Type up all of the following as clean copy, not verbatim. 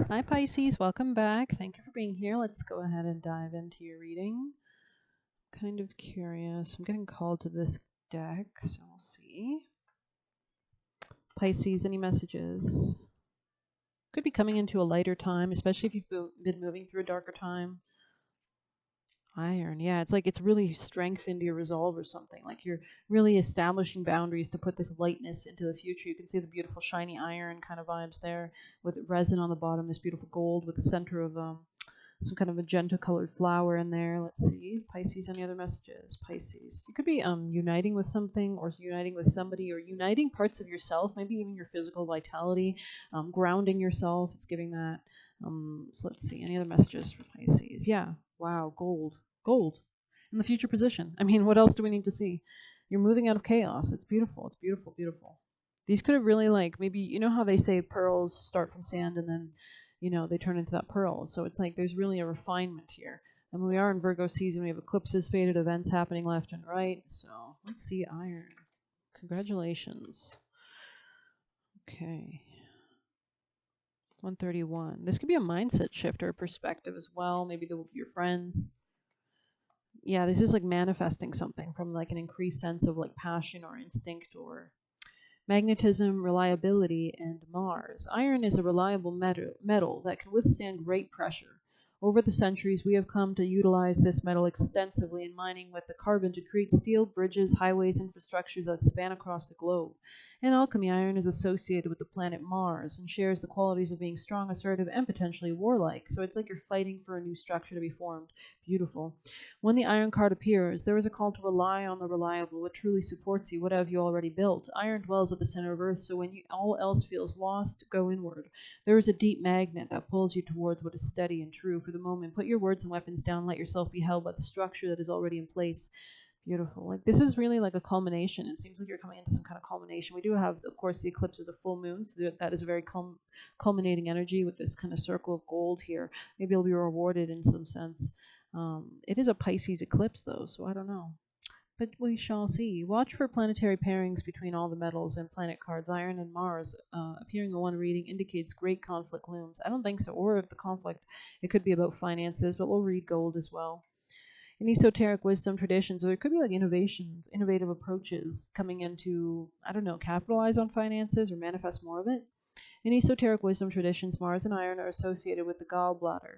Hi Pisces, welcome back. Thank you for being here. Let's go ahead and dive into your reading. Kind of curious. I'm getting called to this deck, so we'll see. Pisces, any messages? Could be coming into a lighter time, especially if you've been moving through a darker time. Iron, yeah, it's like it's really strengthened your resolve or something. Like you're really establishing boundaries to put this lightness into the future. You can see the beautiful shiny iron kind of vibes there with resin on the bottom, this beautiful gold with the center of some kind of magenta colored flower in there. Let's see. Pisces, any other messages? Pisces. You could be uniting with something or uniting with somebody or uniting parts of yourself, maybe even your physical vitality, grounding yourself. It's giving that. So let's see. Any other messages for Pisces? Yeah. Wow. Gold. Gold. In the future position. I mean, what else do we need to see? You're moving out of chaos. It's beautiful. It's beautiful, beautiful. These could have really like maybe you know how they say pearls start from sand and then they turn into that pearl. So it's like there's really a refinement here. And we are in Virgo season. We have eclipses, faded events happening left and right. So let's see iron. Congratulations. Okay. 131. This could be a mindset shift or a perspective as well. Maybe your friends. Yeah, this is like manifesting something from like an increased sense of like passion or instinct or magnetism, reliability, and Mars. Iron is a reliable metal that can withstand great pressure. Over the centuries, we have come to utilize this metal extensively in mining with the carbon to create steel, bridges, highways, infrastructures that span across the globe. In alchemy, iron is associated with the planet Mars and shares the qualities of being strong, assertive, and potentially warlike. So it's like you're fighting for a new structure to be formed. Beautiful. When the iron card appears, there is a call to rely on the reliable, what truly supports you, what have you already built. Iron dwells at the center of Earth, so when all else feels lost, go inward. There is a deep magnet that pulls you towards what is steady and true. For the moment, put your words and weapons down, let yourself be held by the structure that is already in place. Beautiful. Like this is really like a culmination. It seems like you're coming into some kind of culmination. We do have, of course, the eclipse is a full moon, so that is a very culminating energy with this kind of circle of gold here. Maybe you'll be rewarded in some sense. It is a Pisces eclipse, though, so I don't know. But we shall see. Watch for planetary pairings between all the metals and planet cards. Iron and Mars appearing in one reading indicates great conflict looms. I don't think so. Or if the conflict, it could be about finances, but we'll read gold as well. In esoteric wisdom traditions, or there could be like innovations, innovative approaches coming into, I don't know, capitalize on finances or manifest more of it. In esoteric wisdom traditions, Mars and iron are associated with the gallbladder.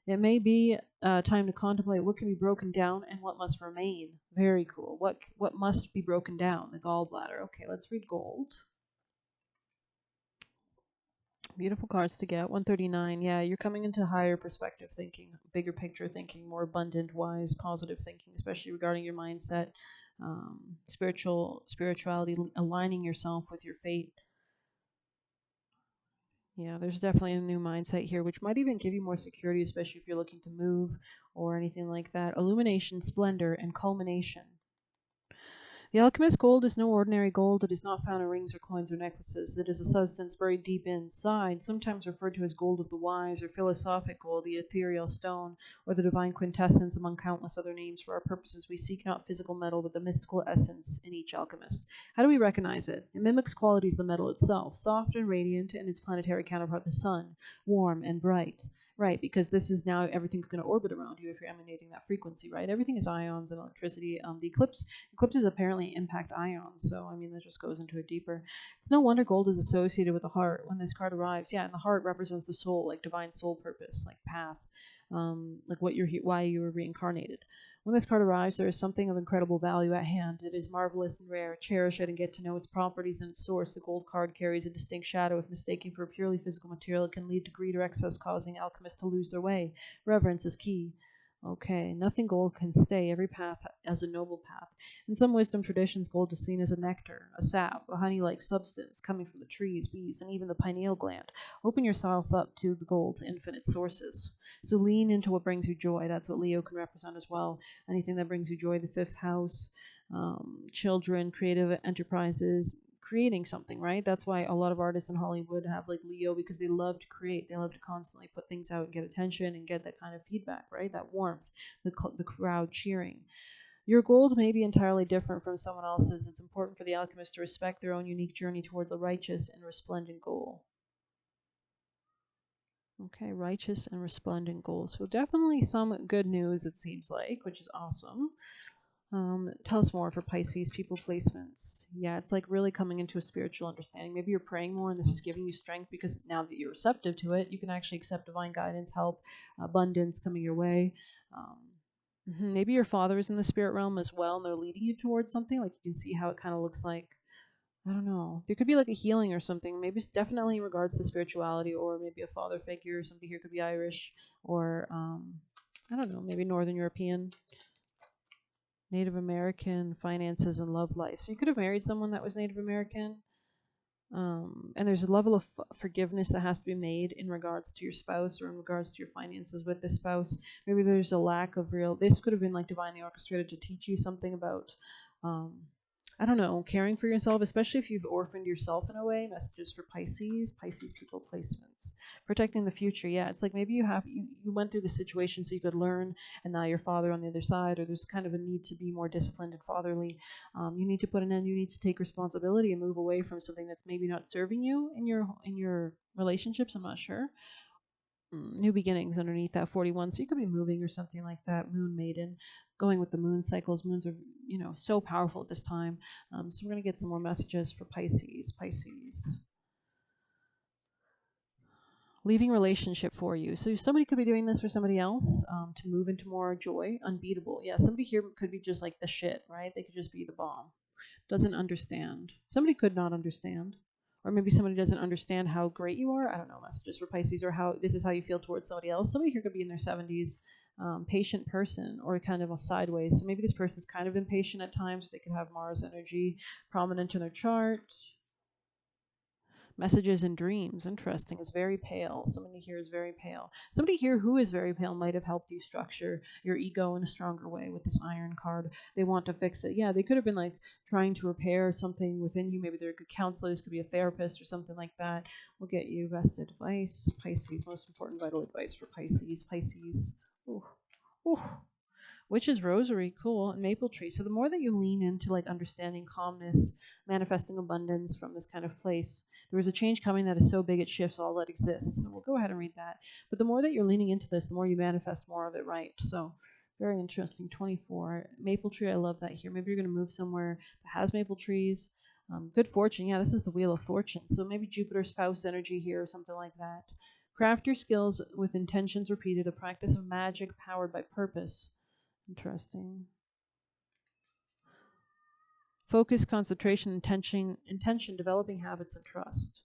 It may be time to contemplate what can be broken down and what must remain. Very cool. What must be broken down? The gallbladder. Okay, let's read gold. Beautiful cards to get. 139. Yeah, you're coming into higher perspective thinking, bigger picture thinking, more abundant, wise, positive thinking, especially regarding your mindset, spirituality, aligning yourself with your fate. Yeah, there's definitely a new mindset here, which might even give you more security, especially if you're looking to move or anything like that. Illumination, splendor, and culmination. The alchemist gold is no ordinary gold. It is not found in rings or coins or necklaces. It is a substance buried deep inside, sometimes referred to as gold of the wise or philosophic gold, the ethereal stone, or the divine quintessence among countless other names. For our purposes, we seek not physical metal, but the mystical essence in each alchemist. How do we recognize it? It mimics qualities of the metal itself, soft and radiant, and its planetary counterpart, the sun, warm and bright. Right, because this is now everything's going to orbit around you if you're emanating that frequency, right? Everything is ions and electricity. The eclipses apparently impact ions, so I mean that just goes into it deeper. It's no wonder gold is associated with the heart when this card arrives. Yeah, and the heart represents the soul, like divine soul purpose, like path, like why you were reincarnated. When this card arrives, there is something of incredible value at hand. It is marvelous and rare. Cherish it and get to know its properties and its source. The gold card carries a distinct shadow. If mistaken for a purely physical material, it can lead to greed or excess, causing alchemists to lose their way. Reverence is key. Okay, nothing gold can stay. Every path has a noble path. In some wisdom traditions, gold is seen as a nectar, a sap, a honey-like substance coming from the trees, bees, and even the pineal gland. Open yourself up to the gold's infinite sources. So lean into what brings you joy. That's what Leo can represent as well. Anything that brings you joy, the fifth house, children, creative enterprises, creating something, right? That's why a lot of artists in Hollywood have like Leo, because they love to create. They love to constantly put things out and get attention and get that kind of feedback, right? That warmth, the crowd cheering. Your gold may be entirely different from someone else's. It's important for the alchemist to respect their own unique journey towards a righteous and resplendent goal. Okay, righteous and resplendent goals. So definitely some good news, it seems like, which is awesome. Tell us more for Pisces people placements. Yeah, it's like really coming into a spiritual understanding. Maybe you're praying more and this is giving you strength because now that you're receptive to it, you can actually accept divine guidance, help, abundance coming your way. Maybe your father is in the spirit realm as well and they're leading you towards something. Like you can see how it kind of looks like. I don't know. There could be like a healing or something. Maybe it's definitely in regards to spirituality or maybe a father figure. Somebody here could be Irish or I don't know, maybe Northern European. Native American, finances, and love life. So you could have married someone that was Native American. And there's a level of forgiveness that has to be made in regards to your spouse or in regards to your finances with the spouse. Maybe there's a lack of real. This could have been like divinely orchestrated to teach you something about, um, I don't know, caring for yourself, especially if you've orphaned yourself in a way. Messages for Pisces people placements. Protecting the future. Yeah, it's like maybe you went through the situation so you could learn, and now your father on the other side, or there's kind of a need to be more disciplined and fatherly. You need to put an end. You need to take responsibility and move away from something that's maybe not serving you in your relationships. I'm not sure. New beginnings underneath that 41. So you could be moving or something like that. Moon maiden, going with the moon cycles. Moons are so powerful at this time. So we're gonna get some more messages for Pisces. Pisces. Leaving relationship for you. So somebody could be doing this for somebody else to move into more joy, unbeatable. Yeah, somebody here could be just like the shit, right? They could just be the bomb. Doesn't understand. Somebody could not understand. Or maybe somebody doesn't understand how great you are. I don't know, messages for Pisces or how this is how you feel towards somebody else. Somebody here could be in their 70s, patient person or kind of a sideways. So maybe this person's kind of impatient at times. They could have Mars energy prominent in their chart. Messages and dreams. Interesting. Is very pale. Somebody here is very pale. Somebody here who is very pale might have helped you structure your ego in a stronger way with this Iron card. They want to fix it. Yeah, they could have been like trying to repair something within you. Maybe they're a good counselor. This could be a therapist or something like that. We'll get you best advice. Pisces. Most important vital advice for Pisces. Pisces. Ooh. Ooh. Witch's Rosary, cool, and Maple Tree. So the more that you lean into like understanding calmness, manifesting abundance from this kind of place, there is a change coming that is so big it shifts all that exists. So we'll go ahead and read that. But the more that you're leaning into this, the more you manifest more of it, right? So very interesting. 24. Maple Tree, I love that here. Maybe you're going to move somewhere that has maple trees. Good fortune. Yeah, this is the Wheel of Fortune. So maybe Jupiter spouse energy here or something like that. Craft your skills with intentions repeated, a practice of magic powered by purpose. Interesting. Focus, concentration, intention, developing habits, and trust.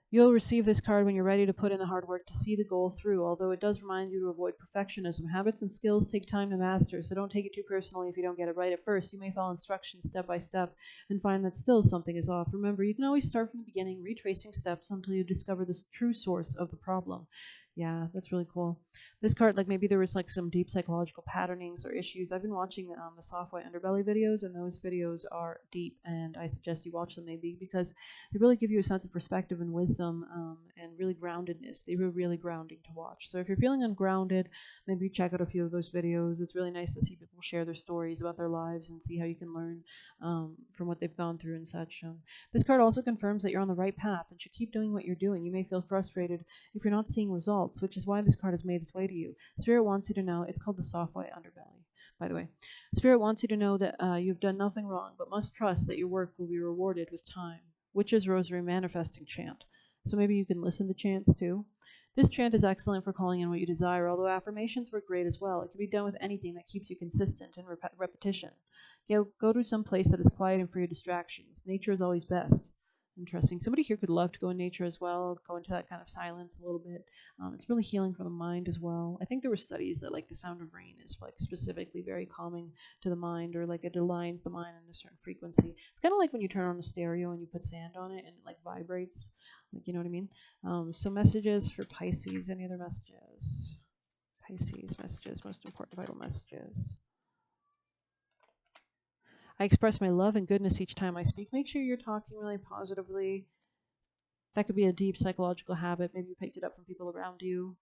You'll receive this card when you're ready to put in the hard work to see the goal through, although it does remind you to avoid perfectionism. Habits and skills take time to master, so don't take it too personally if you don't get it right at first. You may follow instructions step by step and find that still something is off. Remember, you can always start from the beginning, retracing steps until you discover the true source of the problem. Yeah, that's really cool. This card, like maybe there was like some deep psychological patternings or issues. I've been watching the soft white underbelly videos, and those videos are deep, and I suggest you watch them maybe because they really give you a sense of perspective and wisdom and really groundedness. They were really grounding to watch. So if you're feeling ungrounded, maybe check out a few of those videos. It's really nice to see people share their stories about their lives and see how you can learn from what they've gone through and such. This card also confirms that you're on the right path and should keep doing what you're doing. You may feel frustrated if you're not seeing results, which is why this card has made its way to you. Spirit wants you to know, it's called the soft white underbelly, by the way. Spirit wants you to know that you've done nothing wrong, but must trust that your work will be rewarded with time. Witch's Rosary manifesting chant. So maybe you can listen to chants too. This chant is excellent for calling in what you desire, although affirmations work great as well. It can be done with anything that keeps you consistent and repetition. Go to some place that is quiet and free of distractions. Nature is always best. Interesting. Somebody here could love to go in nature as well, go into that kind of silence a little bit. It's really healing for the mind as well. I think there were studies that like the sound of rain is like specifically very calming to the mind, or like it aligns the mind in a certain frequency. It's kind of like when you turn on a stereo and you put sand on it and it like vibrates. Like, you know what I mean? So messages for Pisces. Any other messages? Pisces messages. Most important vital messages. I express my love and goodness each time I speak. Make sure you're talking really positively. That could be a deep psychological habit. Maybe you picked it up from people around you.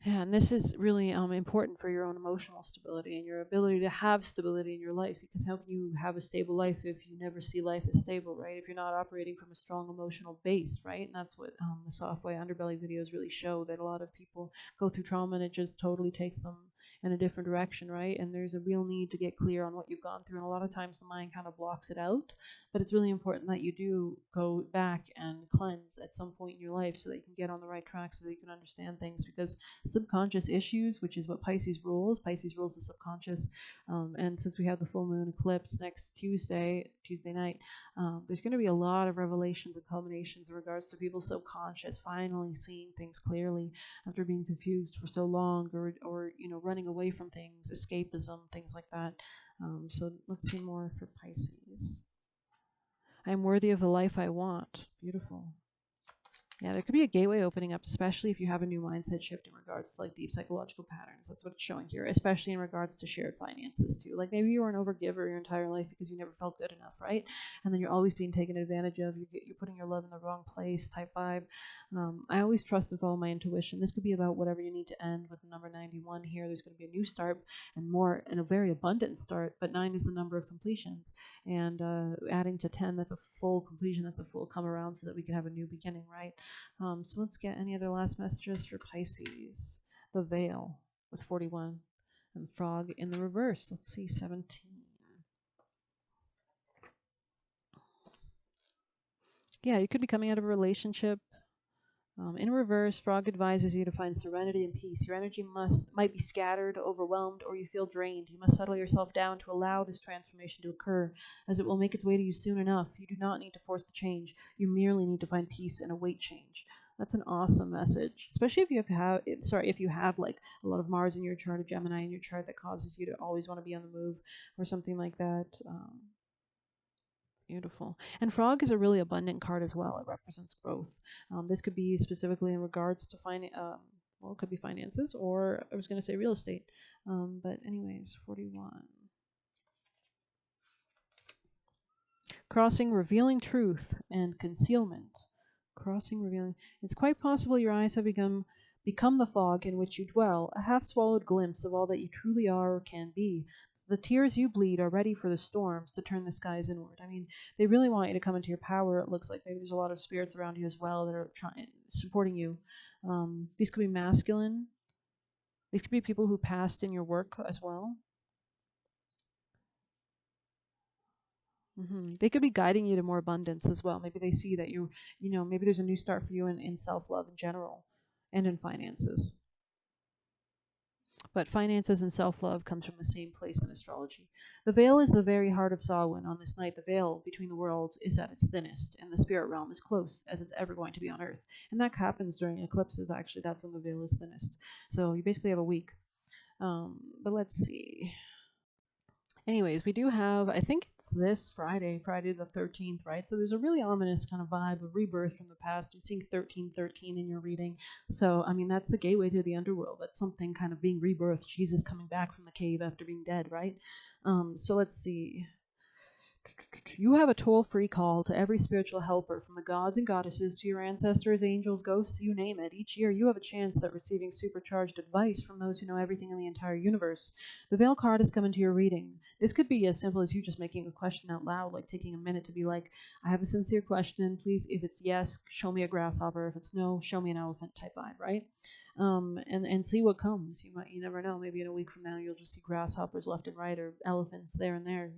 Yeah, and this is really important for your own emotional stability and your ability to have stability in your life. Because how can you have a stable life if you never see life as stable, right? If you're not operating from a strong emotional base, right? And that's what the soft white underbelly videos really show, that a lot of people go through trauma and it just totally takes them in a different direction, right? And there's a real need to get clear on what you've gone through. And a lot of times the mind kind of blocks it out. But it's really important that you do go back and cleanse at some point in your life so that you can get on the right track, so that you can understand things. Because subconscious issues, which is what Pisces rules. Pisces rules the subconscious. And since we have the full moon eclipse next Tuesday night, there's going to be a lot of revelations and culminations in regards to people's subconscious finally seeing things clearly after being confused for so long, or running away from things, escapism, things like that. So let's see more for Pisces. I am worthy of the life I want. Beautiful. Yeah, there could be a gateway opening up, especially if you have a new mindset shift in regards to like deep psychological patterns. That's what it's showing here, especially in regards to shared finances too. Like maybe you were an overgiver your entire life because you never felt good enough, right? And then you're always being taken advantage of. You're putting your love in the wrong place, type vibe. I always trust and follow my intuition. This could be about whatever you need to end with the number 91 here. There's going to be a new start and a very abundant start, but 9 is the number of completions. And adding to 10, that's a full completion, that's a full come around, so that we can have a new beginning, right? So let's get any other last messages for Pisces. The veil with 41 and frog in the reverse. Let's see, 17. Yeah, you could be coming out of a relationship. In reverse, frog advises you to find serenity and peace. Your energy might be scattered, overwhelmed, or you feel drained. You must settle yourself down to allow this transformation to occur, as it will make its way to you soon enough. You do not need to force the change. You merely need to find peace and await change. That's an awesome message, especially if you have like a lot of Mars in your chart, or Gemini in your chart, that causes you to always want to be on the move, or something like that. Beautiful. And frog is a really abundant card as well. It represents growth. This could be specifically in regards to well, it could be finances, or I was going to say real estate. But anyways, 41. Crossing revealing truth and concealment. Crossing revealing. It's quite possible your eyes have become the fog in which you dwell, a half-swallowed glimpse of all that you truly are or can be. The tears you bleed are ready for the storms to turn the skies inward. I mean, they really want you to come into your power. It looks like maybe there's a lot of spirits around you as well that are supporting you. These could be masculine. These could be people who passed in your work as well. They could be guiding you to more abundance as well. Maybe they see that maybe there's a new start for you in self-love in general and in finances. But finances and self-love comes from the same place in astrology. The veil is the very heart of Samhain. On this night, the veil between the worlds is at its thinnest, and the spirit realm is close as it's ever going to be on Earth. And that happens during eclipses, actually. That's when the veil is thinnest. So you basically have a week. But let's see. Anyways, we do have, I think it's this Friday the 13th, right? So there's a really ominous kind of vibe of rebirth from the past. I'm seeing 1313 in your reading. So, I mean, that's the gateway to the underworld. That's something kind of being rebirthed, Jesus coming back from the cave after being dead, right? So let's see. You have a toll-free call to every spiritual helper, from the gods and goddesses to your ancestors, angels, ghosts, you name it. Each year you have a chance at receiving supercharged advice from those who know everything in the entire universe. The Veil card has come into your reading. This could be as simple as you just making a question out loud, like taking a minute to be like, I have a sincere question, please. If it's yes, show me a grasshopper. If it's no, show me an elephant type vibe, right? And see what comes. You never know. Maybe in a week from now you'll just see grasshoppers left and right, or elephants there and there,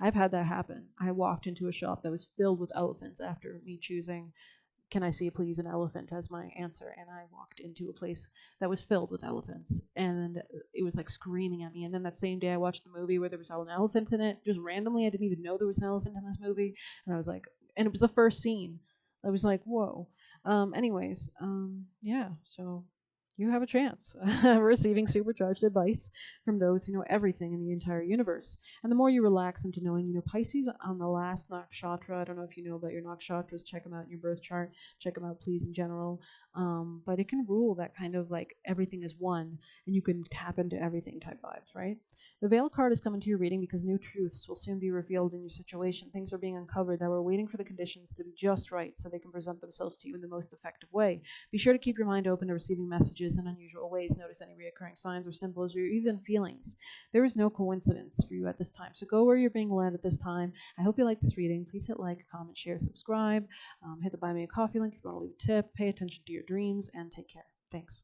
I've had that happen. I walked into a shop that was filled with elephants after me choosing, can I see please an elephant as my answer? And I walked into a place that was filled with elephants, and it was like screaming at me. And then that same day I watched a movie where there was an elephant in it, just randomly. I didn't even know there was an elephant in this movie. And I was like, and it was the first scene. I was like, whoa. Yeah, so you have a chance of receiving supercharged advice from those who know everything in the entire universe. And the more you relax into knowing, Pisces on the last nakshatra, I don't know if you know about your nakshatras, check them out in your birth chart, check them out, please, in general. But it can rule that kind of like everything is one and you can tap into everything type vibes, right? The Veil card is coming to your reading because new truths will soon be revealed in your situation. Things are being uncovered that were waiting for the conditions to be just right so they can present themselves to you in the most effective way. Be sure to keep your mind open to receiving messages in unusual ways. Notice any reoccurring signs or symbols or even feelings. There is no coincidence for you at this time. So go where you're being led at this time. I hope you like this reading. Please hit like, comment, share, subscribe. Hit the Buy Me a Coffee link if you want to leave a tip. Pay attention to your dreams and take care. Thanks.